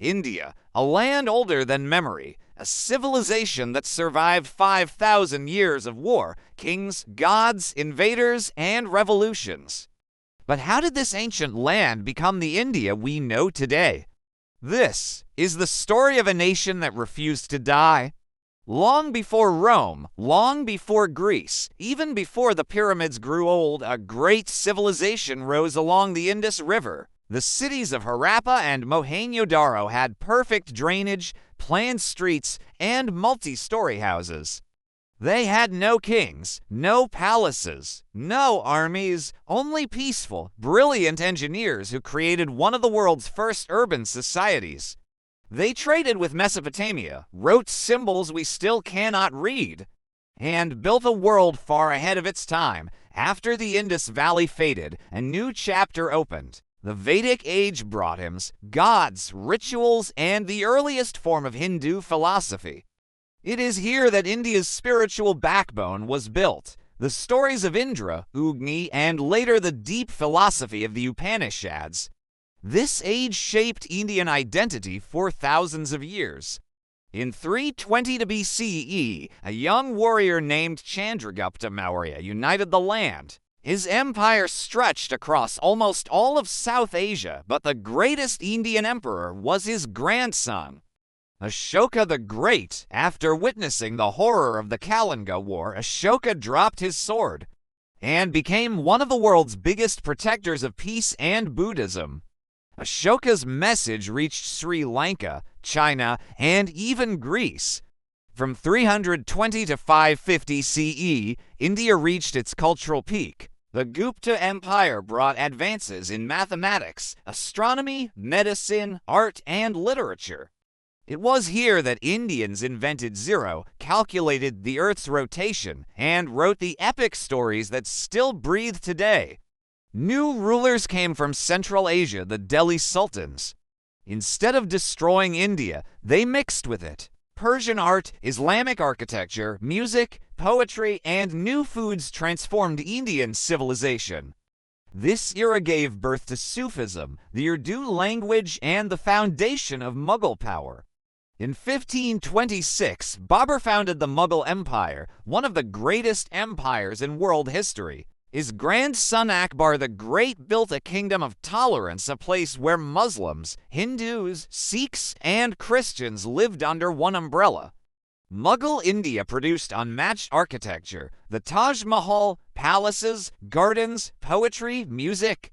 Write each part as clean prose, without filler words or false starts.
India, a land older than memory, a civilization that survived 5,000 years of war, kings, gods, invaders, and revolutions. But how did this ancient land become the India we know today? This is the story of a nation that refused to die. Long before Rome, long before Greece, even before the pyramids grew old, a great civilization rose along the Indus River. The cities of Harappa and Mohenjo-Daro had perfect drainage, planned streets, and multi-story houses. They had no kings, no palaces, no armies, only peaceful, brilliant engineers who created one of the world's first urban societies. They traded with Mesopotamia, wrote symbols we still cannot read, and built a world far ahead of its time. After the Indus Valley faded, a new chapter opened. The Vedic Age brought hymns, gods, rituals, and the earliest form of Hindu philosophy. It is here that India's spiritual backbone was built. The stories of Indra, Agni, and later the deep philosophy of the Upanishads. This age shaped Indian identity for thousands of years. In 320 BCE, a young warrior named Chandragupta Maurya united the land. His empire stretched across almost all of South Asia, but the greatest Indian emperor was his grandson, Ashoka the Great. After witnessing the horror of the Kalinga War, Ashoka dropped his sword and became one of the world's biggest protectors of peace and Buddhism. Ashoka's message reached Sri Lanka, China, and even Greece. From 320 to 550 CE, India reached its cultural peak. The Gupta Empire brought advances in mathematics, astronomy, medicine, art, and literature. It was here that Indians invented zero, calculated the Earth's rotation, and wrote the epic stories that still breathe today. New rulers came from Central Asia, the Delhi Sultans. Instead of destroying India, they mixed with it. Persian art, Islamic architecture, music, poetry, and new foods transformed Indian civilization. This era gave birth to Sufism, the Urdu language, and the foundation of Mughal power. In 1526, Babur founded the Mughal Empire, one of the greatest empires in world history. His grandson Akbar the Great built a kingdom of tolerance, a place where Muslims, Hindus, Sikhs, and Christians lived under one umbrella. Mughal India produced unmatched architecture, the Taj Mahal, palaces, gardens, poetry, music,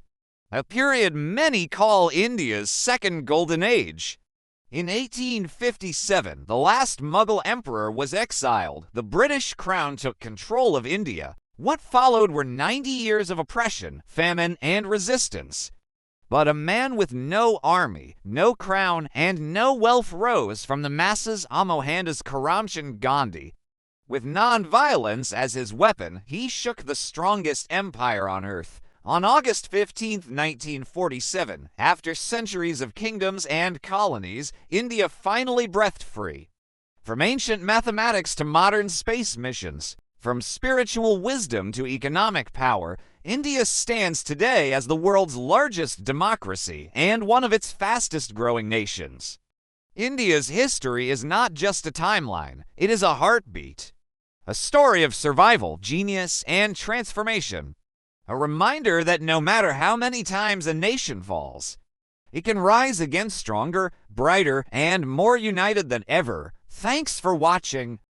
a period many call India's second golden age. In 1857, the last Mughal emperor was exiled. The British crown took control of India. What followed were 90 years of oppression, famine, and resistance. But a man with no army, no crown, and no wealth rose from the masses, Mohandas Karamchand Gandhi. With non-violence as his weapon, he shook the strongest empire on earth. On August 15, 1947, after centuries of kingdoms and colonies, India finally breathed free. From ancient mathematics to modern space missions, from spiritual wisdom to economic power, India stands today as the world's largest democracy and one of its fastest-growing nations. India's history is not just a timeline, it is a heartbeat. A story of survival, genius, and transformation. A reminder that no matter how many times a nation falls, it can rise again stronger, brighter, and more united than ever. Thanks for watching.